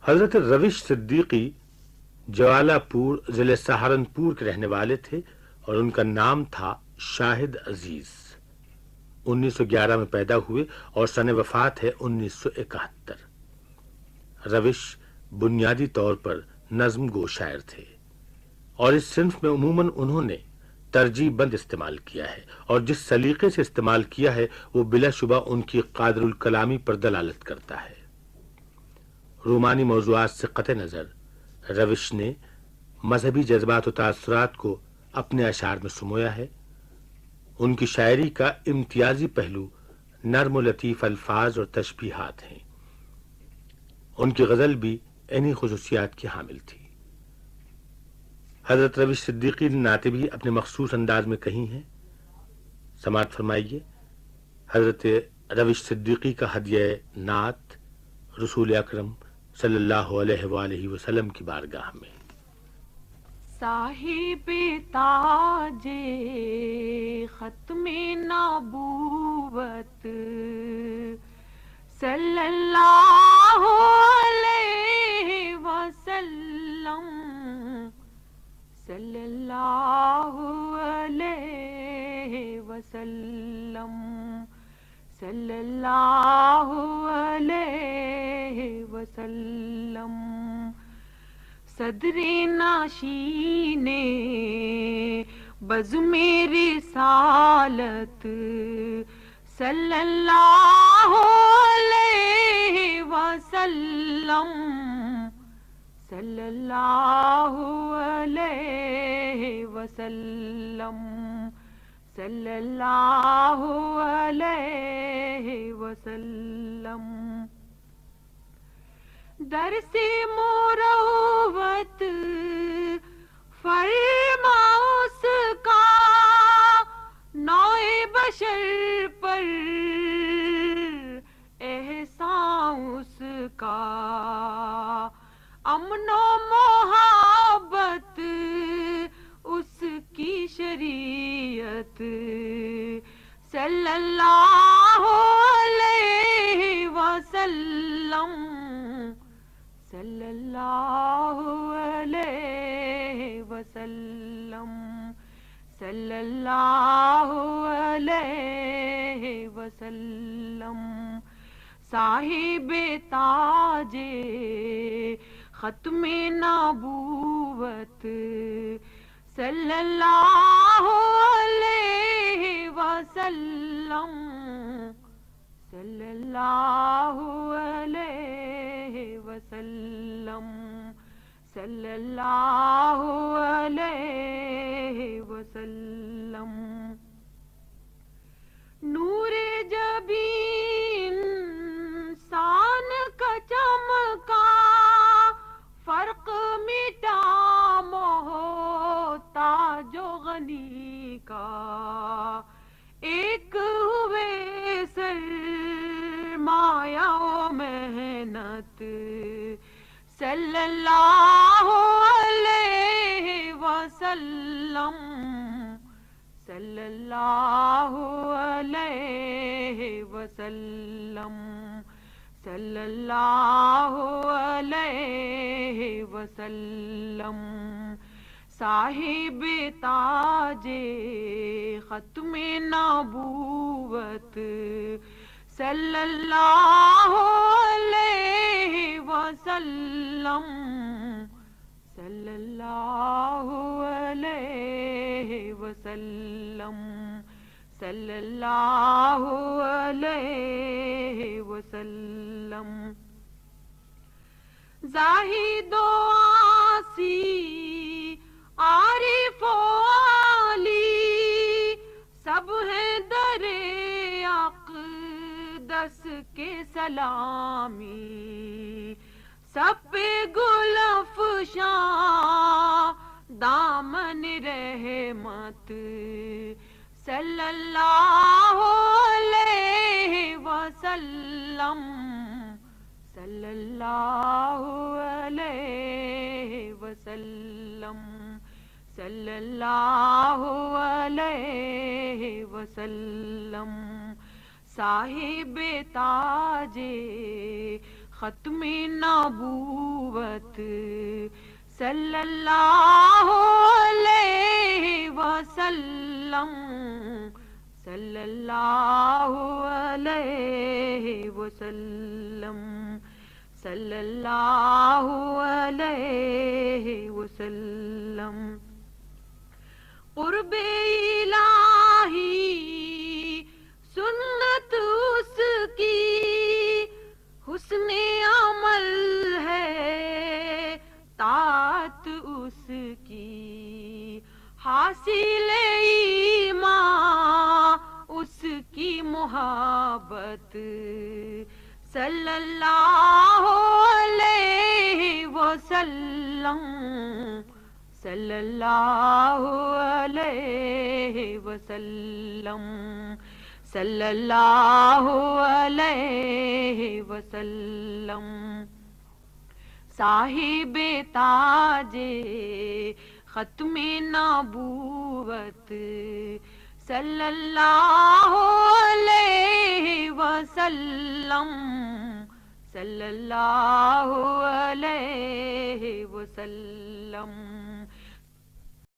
حضرت روش صدیقی جوالا پور ضلع سہارنپور کے رہنے والے تھے اور ان کا نام تھا شاہد عزیز۔ 1911 میں پیدا ہوئے اور سن وفات ہے 1971۔ روش بنیادی طور پر نظم گو شاعر تھے اور اس صنف میں عموماً انہوں نے ترجیح بند استعمال کیا ہے، اور جس سلیقے سے استعمال کیا ہے وہ بلا شبہ ان کی قادر الکلامی پر دلالت کرتا ہے۔ رومانی موضوعات سے قطع نظر روش نے مذہبی جذبات و تاثرات کو اپنے اشعار میں سمویا ہے۔ ان کی شاعری کا امتیازی پہلو نرم و لطیف الفاظ اور تشبیہات ہیں۔ ان کی غزل بھی انہی خصوصیات کی حامل تھی۔ حضرت روش صدیقی نے نعتیں بھی اپنے مخصوص انداز میں کہی ہیں۔ سماعت فرمائیے حضرت روش صدیقی کا ہدیہ نعت رسول اکرم صلی اللہ علیہ وآلہ وسلم کی بارگاہ میں۔ صاحب تاج ختم نبوت صلی اللہ علیہ وسلم، صلی اللہ علیہ وسلم، صلی اللہ علیہ وسلم۔ صدر نشین بزم رسالت صلی اللہ علیہ وسلم، صلی اللہ علیہ وسلم، صلی اللہ علیہ وسلم۔ درس مروت فرما اس کا نوع بشر پر احسان اس کا، امن و محبت اس کی شریعت صلی اللہ علیہ وسلم، صلی اللہ علیہ وسلم، صلی اللہ علیہ وسلم۔ صاحب تاج ختم نبوت صلی اللہ علیہ وسلم، صلی اللہ علیہ وسلم، صلی اللہ علیہ وسلم۔ نور جبین انسان کا چمکا، فرق مٹا محتاج و غنی کا، ایک ہوئے سرمایہ و محنت صلی اللہ علیہ وسلم، صلی اللہ علیہ وسلم، صلی اللہ علیہ وسلم۔ صاحب تاج ختم نبوت صلی اللہ علیہ وسلم، صلی اللہ علیہ وسلم، صلی اللہ علیہ وسلم۔ زاہد و عاصی عارف و عالی سب ہیں در اقدس کے سلامی، سب پہ گل افشاں دامن رحمت صلی اللہ علیہ وسلم، صلی اللہ علیہ وسلم، صلی اللہ علیہ وسلم۔ صاحب تاج ختم نبوت نبوت صلی اللہ علیہ وسلم صلی اللہ علیہ وسلم صلی اللہ علیہ وسلم قرب الہی سنت اس کی حسن عمل ہے طاعت اس کی حاصل ایمان اس کی محبت صلی اللہ علیہ وسلم صلی اللہ علیہ وسلم صلی اللہ علیہ وسلم صاحب تاج ختم نبوت صلی اللہ علیہ وسلم صلی اللہ علیہ وسلم